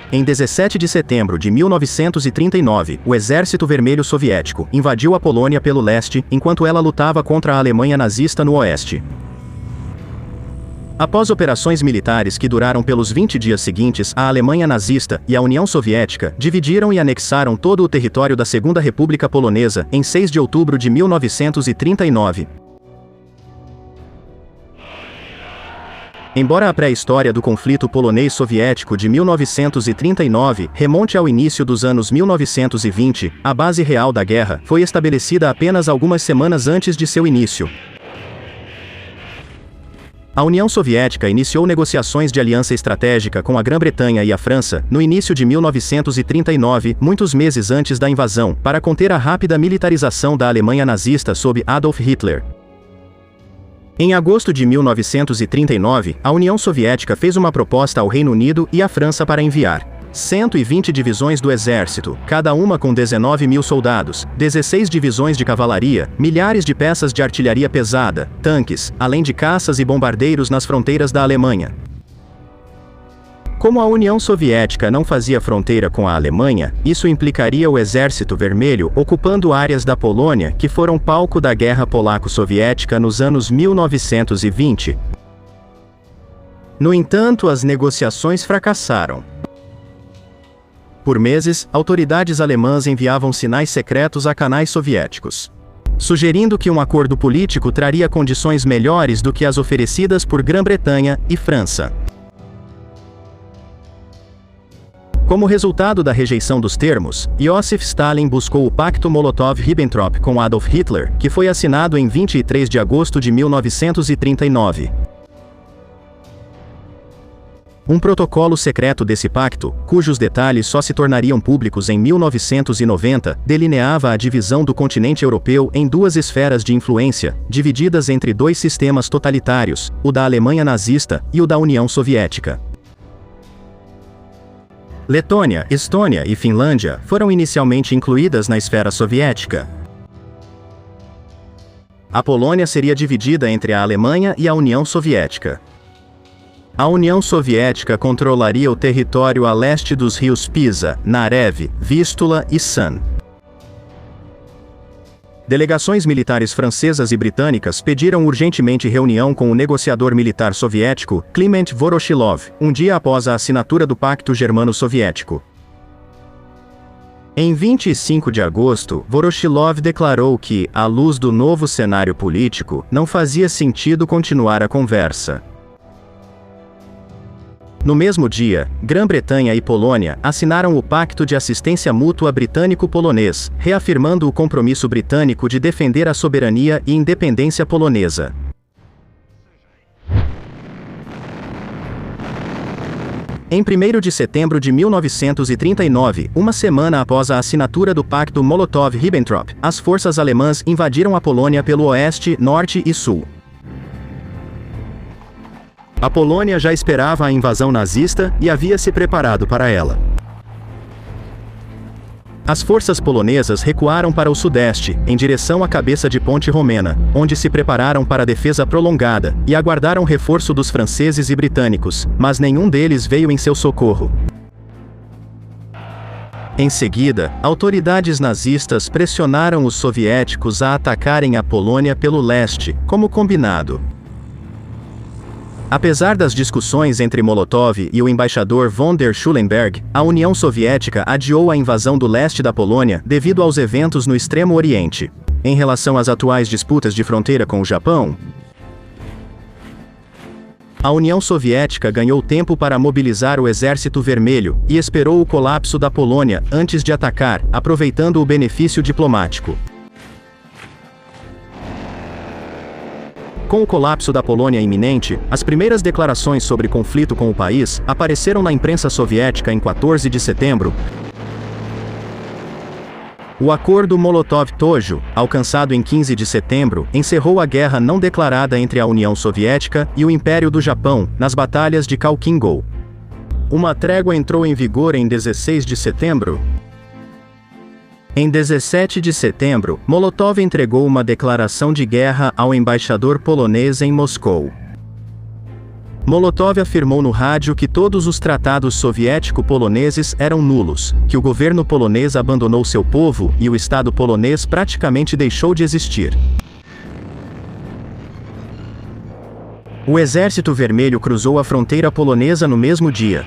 Em 17 de setembro de 1939, o Exército Vermelho Soviético invadiu a Polônia pelo leste, enquanto ela lutava contra a Alemanha nazista no oeste. Após operações militares que duraram pelos 20 dias seguintes, a Alemanha nazista e a União Soviética dividiram e anexaram todo o território da Segunda República Polonesa em 6 de outubro de 1939. Embora a pré-história do conflito polonês-soviético de 1939 remonte ao início dos anos 1920, a base real da guerra foi estabelecida apenas algumas semanas antes de seu início. A União Soviética iniciou negociações de aliança estratégica com a Grã-Bretanha e a França no início de 1939, muitos meses antes da invasão, para conter a rápida militarização da Alemanha nazista sob Adolf Hitler. Em agosto de 1939, a União Soviética fez uma proposta ao Reino Unido e à França para enviar 120 divisões do exército, cada uma com 19 mil soldados, 16 divisões de cavalaria, milhares de peças de artilharia pesada, tanques, além de caças e bombardeiros nas fronteiras da Alemanha. Como a União Soviética não fazia fronteira com a Alemanha, isso implicaria o Exército Vermelho ocupando áreas da Polônia que foram palco da Guerra Polaco-Soviética nos anos 1920. No entanto, as negociações fracassaram. Por meses, autoridades alemãs enviavam sinais secretos a canais soviéticos, sugerindo que um acordo político traria condições melhores do que as oferecidas por Grã-Bretanha e França. Como resultado da rejeição dos termos, Iosif Stalin buscou o Pacto Molotov-Ribbentrop com Adolf Hitler, que foi assinado em 23 de agosto de 1939. Um protocolo secreto desse pacto, cujos detalhes só se tornariam públicos em 1990, delineava a divisão do continente europeu em duas esferas de influência, divididas entre dois sistemas totalitários, o da Alemanha nazista e o da União Soviética. Letônia, Estônia e Finlândia foram inicialmente incluídas na esfera soviética. A Polônia seria dividida entre a Alemanha e a União Soviética. A União Soviética controlaria o território a leste dos rios Pisa, Narev, Vístula e San. Delegações militares francesas e britânicas pediram urgentemente reunião com o negociador militar soviético, Kliment Voroshilov, um dia após a assinatura do Pacto Germano-Soviético. Em 25 de agosto, Voroshilov declarou que, à luz do novo cenário político, não fazia sentido continuar a conversa. No mesmo dia, Grã-Bretanha e Polônia assinaram o Pacto de Assistência Mútua Britânico-Polonês, reafirmando o compromisso britânico de defender a soberania e independência polonesa. Em 1º de setembro de 1939, uma semana após a assinatura do Pacto Molotov-Ribbentrop, as forças alemãs invadiram a Polônia pelo oeste, norte e sul. A Polônia já esperava a invasão nazista e havia se preparado para ela. As forças polonesas recuaram para o sudeste, em direção à cabeça de ponte romena, onde se prepararam para a defesa prolongada, e aguardaram reforço dos franceses e britânicos, mas nenhum deles veio em seu socorro. Em seguida, autoridades nazistas pressionaram os soviéticos a atacarem a Polônia pelo leste, como combinado. Apesar das discussões entre Molotov e o embaixador von der Schulenberg, a União Soviética adiou a invasão do leste da Polônia devido aos eventos no Extremo Oriente. Em relação às atuais disputas de fronteira com o Japão, a União Soviética ganhou tempo para mobilizar o Exército Vermelho e esperou o colapso da Polônia antes de atacar, aproveitando o benefício diplomático. Com o colapso da Polônia iminente, as primeiras declarações sobre conflito com o país apareceram na imprensa soviética em 14 de setembro. O acordo Molotov-Tojo, alcançado em 15 de setembro, encerrou a guerra não declarada entre a União Soviética e o Império do Japão, nas batalhas de Khalkhin-Gol. Uma trégua entrou em vigor em 16 de setembro. Em 17 de setembro, Molotov entregou uma declaração de guerra ao embaixador polonês em Moscou. Molotov afirmou no rádio que todos os tratados soviético-poloneses eram nulos, que o governo polonês abandonou seu povo e o Estado polonês praticamente deixou de existir. O Exército Vermelho cruzou a fronteira polonesa no mesmo dia.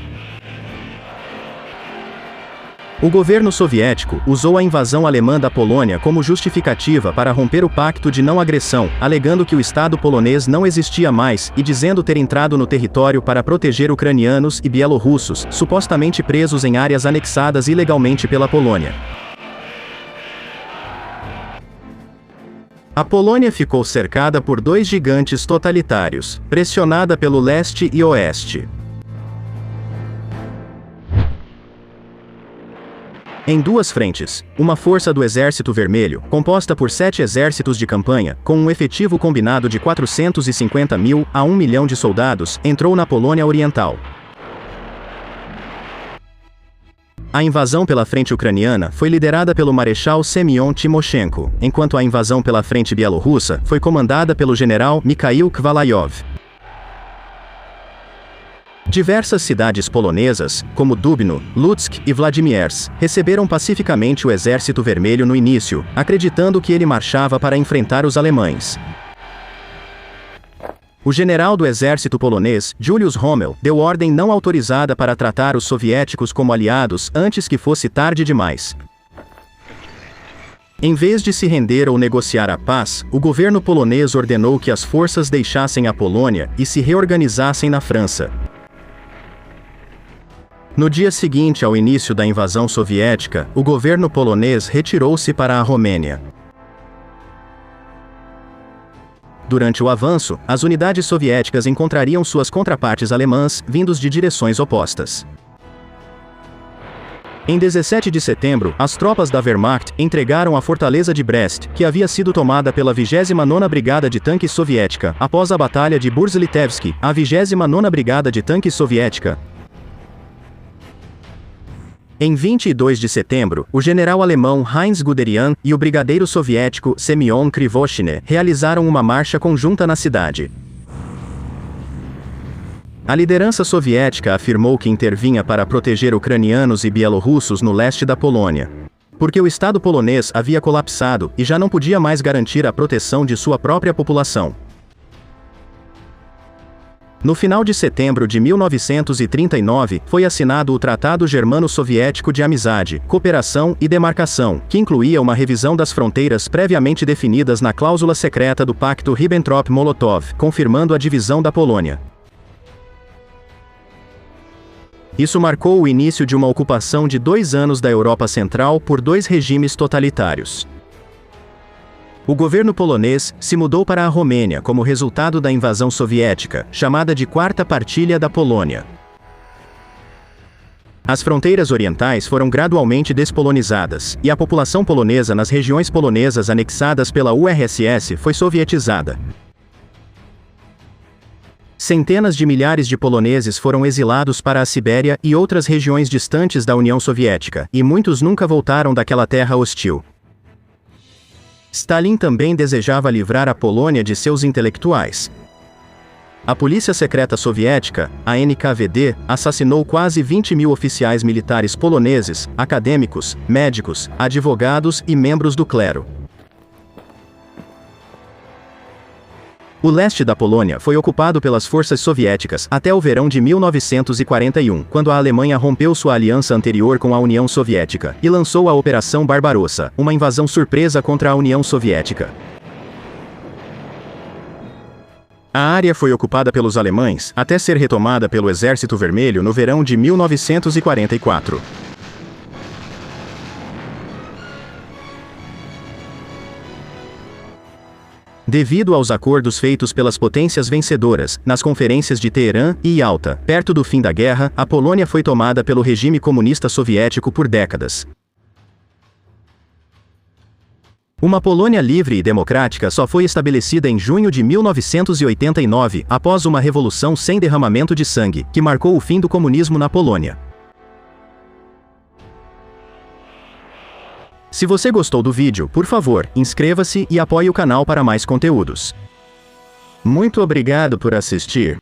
O governo soviético usou a invasão alemã da Polônia como justificativa para romper o pacto de não agressão, alegando que o Estado polonês não existia mais e dizendo ter entrado no território para proteger ucranianos e bielorrussos, supostamente presos em áreas anexadas ilegalmente pela Polônia. A Polônia ficou cercada por dois gigantes totalitários, pressionada pelo leste e oeste. Em duas frentes, uma força do Exército Vermelho, composta por 7 exércitos de campanha, com um efetivo combinado de 450.000 a 1 milhão de soldados, entrou na Polônia Oriental. A invasão pela frente ucraniana foi liderada pelo Marechal Semyon Timoshenko, enquanto a invasão pela frente bielorrussa foi comandada pelo general Mikhail Kvalayov. Diversas cidades polonesas, como Dubno, Lutsk e Wladimierz, receberam pacificamente o Exército Vermelho no início, acreditando que ele marchava para enfrentar os alemães. O general do exército polonês, Julius Rommel, deu ordem não autorizada para tratar os soviéticos como aliados antes que fosse tarde demais. Em vez de se render ou negociar a paz, o governo polonês ordenou que as forças deixassem a Polônia e se reorganizassem na França. No dia seguinte ao início da invasão soviética, o governo polonês retirou-se para a Romênia. Durante o avanço, as unidades soviéticas encontrariam suas contrapartes alemãs, vindos de direções opostas. Em 17 de setembro, as tropas da Wehrmacht entregaram a fortaleza de Brest, que havia sido tomada pela 29ª Brigada de Tanques Soviética, após a Batalha de Burs-Litevsk, a 29ª Brigada de Tanques Soviética. Em 22 de setembro, o general alemão Heinz Guderian e o brigadeiro soviético Semyon Krivoshine realizaram uma marcha conjunta na cidade. A liderança soviética afirmou que intervinha para proteger ucranianos e bielorrussos no leste da Polônia, porque o Estado polonês havia colapsado e já não podia mais garantir a proteção de sua própria população. No final de setembro de 1939, foi assinado o Tratado Germano-Soviético de Amizade, Cooperação e Demarcação, que incluía uma revisão das fronteiras previamente definidas na cláusula secreta do Pacto Ribbentrop-Molotov, confirmando a divisão da Polônia. Isso marcou o início de uma ocupação de 2 anos da Europa Central por 2 regimes totalitários. O governo polonês se mudou para a Romênia como resultado da invasão soviética, chamada de Quarta Partilha da Polônia. As fronteiras orientais foram gradualmente despolonizadas, e a população polonesa nas regiões polonesas anexadas pela URSS foi sovietizada. Centenas de milhares de poloneses foram exilados para a Sibéria e outras regiões distantes da União Soviética, e muitos nunca voltaram daquela terra hostil. Stalin também desejava livrar a Polônia de seus intelectuais. A polícia secreta soviética, a NKVD, assassinou quase 20.000 oficiais militares poloneses, acadêmicos, médicos, advogados e membros do clero. O leste da Polônia foi ocupado pelas forças soviéticas até o verão de 1941, quando a Alemanha rompeu sua aliança anterior com a União Soviética e lançou a Operação Barbarossa, uma invasão surpresa contra a União Soviética. A área foi ocupada pelos alemães, até ser retomada pelo Exército Vermelho no verão de 1944. Devido aos acordos feitos pelas potências vencedoras, nas conferências de Teherã e Yalta, perto do fim da guerra, a Polônia foi tomada pelo regime comunista soviético por décadas. Uma Polônia livre e democrática só foi estabelecida em junho de 1989, após uma revolução sem derramamento de sangue, que marcou o fim do comunismo na Polônia. Se você gostou do vídeo, por favor, inscreva-se e apoie o canal para mais conteúdos. Muito obrigado por assistir.